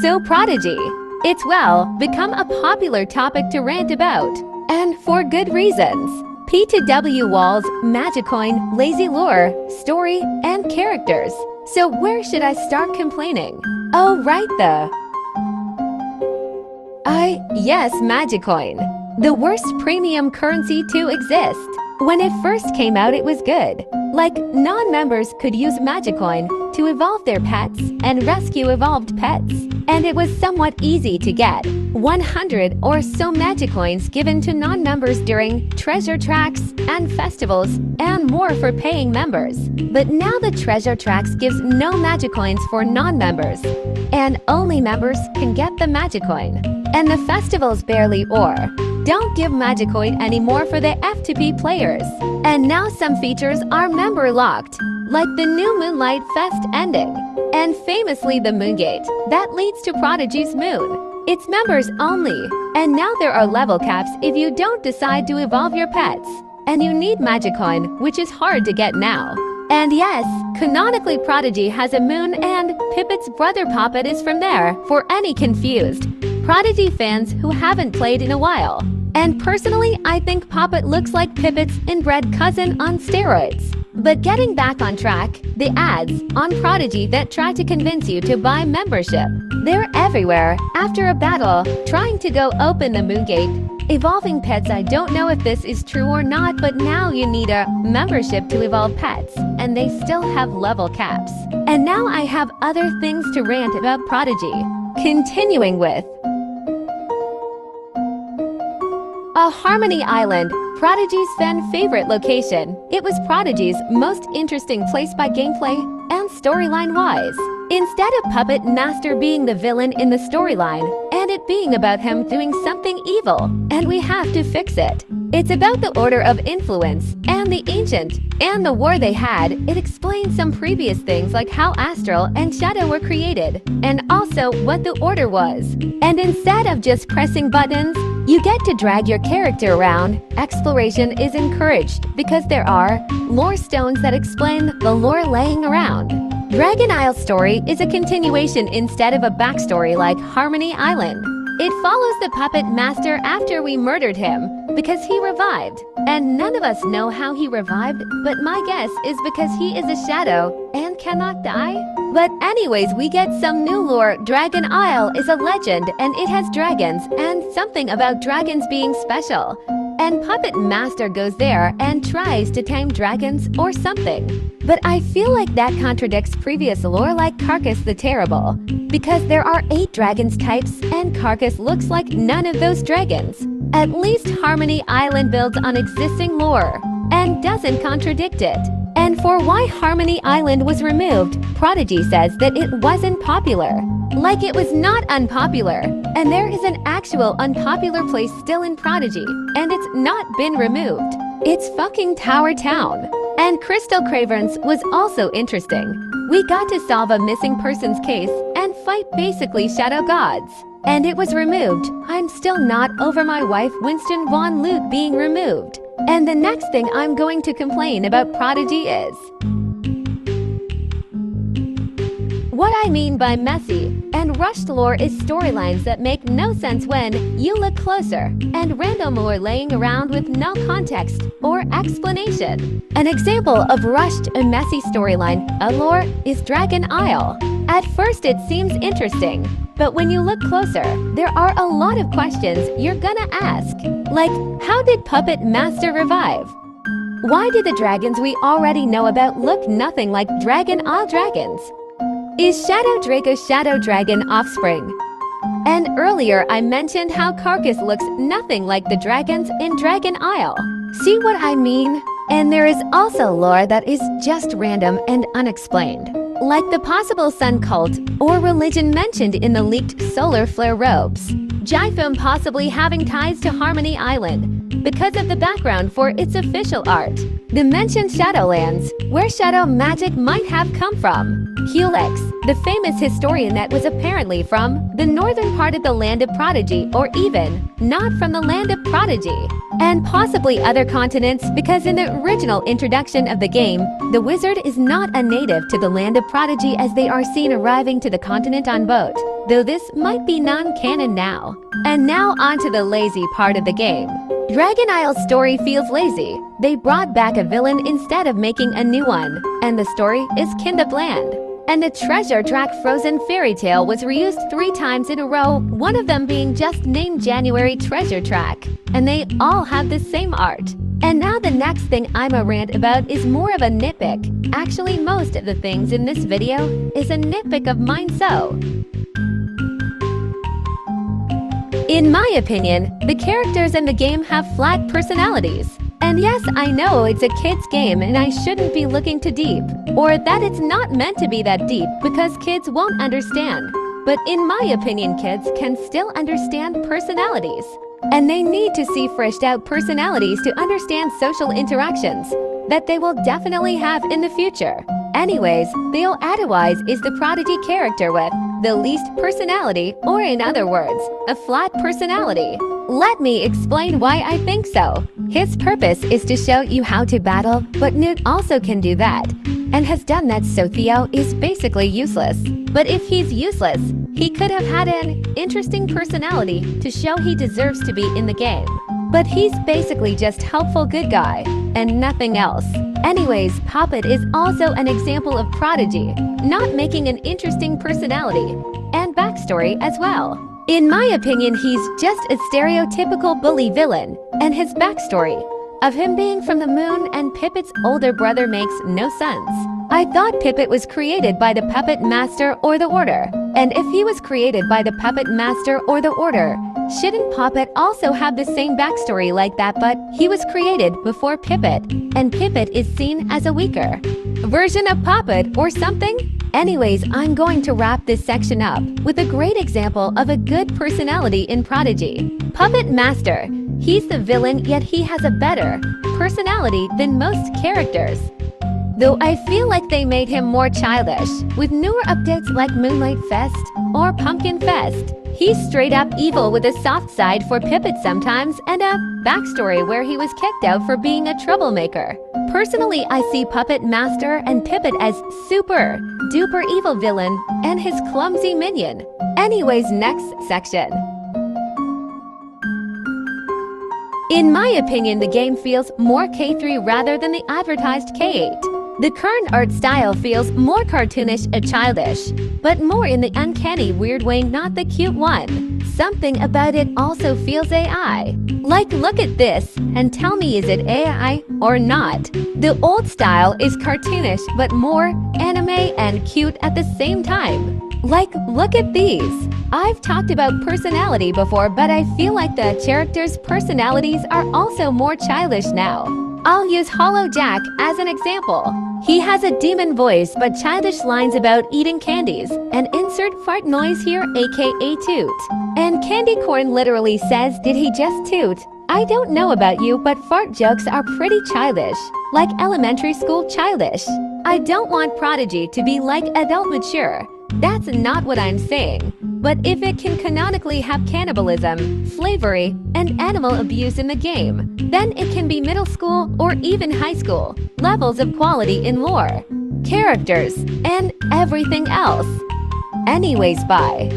So Prodigy. It's become a popular topic to rant about. And for good reasons. P2W walls, Magicoin, lazy lore, story, and characters. So where should I start complaining? Oh, right yes, Magicoin. The worst premium currency to exist. When it first came out, it was good. Like, non-members could use Magicoin to evolve their pets and rescue evolved pets. And it was somewhat easy to get 100 or so Magicoins given to non-members during treasure tracks and festivals and more for paying members. But now the treasure tracks gives no Magicoins for non-members, and only members can get the Magicoin. And the festivals barely don't give Magicoin anymore for the F2P players. And now some features are member locked, like the new Moonlight Fest ending, and famously the Moongate that leads to Prodigy's moon. It's members only, and now there are level caps if you don't decide to evolve your pets. And you need Magicoin, which is hard to get now. And yes, canonically Prodigy has a moon, and Pippet's brother Poppet is from there, for any confused Prodigy fans who haven't played in a while. And personally, I think Poppet looks like Pippet's inbred cousin on steroids. But getting back on track, the ads on Prodigy that try to convince you to buy membership. They're everywhere. After a battle, trying to go open the Moongate, evolving pets. I don't know if this is true or not, but now you need a membership to evolve pets, and they still have level caps. And now I have other things to rant about Prodigy. Continuing with Harmony Island, Prodigy's fan favorite location. It was Prodigy's most interesting place by gameplay and storyline-wise. Instead of Puppet Master being the villain in the storyline, and it being about him doing something evil, and we have to fix it. It's about the Order of Influence, and the Ancient, and the war they had. It explains some previous things like how Astral and Shadow were created, and also what the Order was. And instead of just pressing buttons, you get to drag your character around. Exploration is encouraged because there are lore stones that explain the lore laying around. Dragon Isle's story is a continuation instead of a backstory like Harmony Island. It follows the Puppet Master after we murdered him because he revived. And none of us know how he revived, but my guess is because he is a shadow and cannot die. But anyways, we get some new lore. Dragon Isle is a legend and it has dragons and something about dragons being special. And Puppet Master goes there and tries to tame dragons or something. But I feel like that contradicts previous lore like Carcass the Terrible, because there are 8 dragons types and Carcass looks like none of those dragons. At least Harmony Island builds on existing lore and doesn't contradict it. And for why Harmony Island was removed, Prodigy says that it wasn't popular. Like it was not unpopular, and there is an actual unpopular place still in Prodigy, and it's not been removed. It's fucking Tower Town. And Crystal Caverns was also interesting. We got to solve a missing persons case and fight basically shadow gods. And it was removed. I'm still not over my wife Winston Von Lute being removed. And the next thing I'm going to complain about Prodigy is what I mean by messy and rushed lore is storylines that make no sense when you look closer, and random lore laying around with no context or explanation. An example of rushed and messy storyline lore is Dragon Isle. At first it seems interesting, but when you look closer, there are a lot of questions you're gonna ask. Like, how did Puppet Master revive? Why did the dragons we already know about look nothing like Dragon Isle dragons? Is Shadow Draco's Shadow Dragon offspring? And earlier I mentioned how Carcass looks nothing like the dragons in Dragon Isle. See what I mean? And there is also lore that is just random and unexplained, like the possible sun cult or religion mentioned in the leaked solar flare robes. Jiphum possibly having ties to Harmony Island because of the background for its official art. The mentioned Shadowlands, where shadow magic might have come from. Helix, the famous historian that was apparently from the northern part of the land of Prodigy, or even not from the land of Prodigy. And possibly other continents, because in the original introduction of the game, the wizard is not a native to the land of Prodigy as they are seen arriving to the continent on boat. though this might be non-canon now. And now onto the lazy part of the game. Dragon Isle's story feels lazy. They brought back a villain instead of making a new one, and the story is kinda bland. And the treasure track Frozen Fairy Tale was reused 3 times in a row, one of them being just named January Treasure Track. And they all have the same art. And now the next thing I'ma rant about is more of a nitpick. Actually, most of the things in this video is a nitpick of mine, so. In my opinion, the characters in the game have flat personalities. And yes, I know it's a kid's game and I shouldn't be looking too deep, or that it's not meant to be that deep because kids won't understand. But in my opinion, kids can still understand personalities. And they need to see fleshed out personalities to understand social interactions that they will definitely have in the future. Anyways, Theo Adewise is the prodigy character with the least personality, or in other words, a flat personality. Let me explain why I think so. His purpose is to show you how to battle, but Newt also can do that, and has done that, so Theo is basically useless. But if he's useless, he could have had an interesting personality to show he deserves to be in the game. But he's basically just helpful good guy, and nothing else. Anyways, Puppet is also an example of prodigy, not making an interesting personality and backstory as well. In my opinion, he's just a stereotypical bully villain, and his backstory of him being from the moon and Pippet's older brother makes no sense. I thought Pippet was created by the Puppet Master or the Order, and if he was created by the Puppet Master or the Order, shouldn't Puppet also have the same backstory like that? But he was created before Pippet, and Pippet is seen as a weaker version of Puppet or something? Anyways, I'm going to wrap this section up with a great example of a good personality in Prodigy. Puppet Master. He's the villain, yet he has a better personality than most characters. Though I feel like they made him more childish, with newer updates like Moonlight Fest or Pumpkin Fest. He's straight up evil with a soft side for Pippet sometimes, and a backstory where he was kicked out for being a troublemaker. Personally, I see Puppet Master and Pippet as super duper evil villain and his clumsy minion. Anyways, next section. In my opinion, the game feels more K3 rather than the advertised K8. The current art style feels more cartoonish and childish, but more in the uncanny weird way, not the cute one. Something about it also feels AI. Like, look at this and tell me, is it AI or not? The old style is cartoonish but more anime and cute at the same time. Like, look at these. I've talked about personality before, but I feel like the characters' personalities are also more childish now. I'll use Hollow Jack as an example. He has a demon voice but childish lines about eating candies, and insert fart noise here, aka toot. And Candy Corn literally says, did he just toot? I don't know about you, but fart jokes are pretty childish, like elementary school childish. I don't want Prodigy to be like adult mature. That's not what I'm saying. But if it can canonically have cannibalism, slavery, and animal abuse in the game, then it can be middle school or even high school levels of quality in lore, characters, and everything else. Anyways, bye.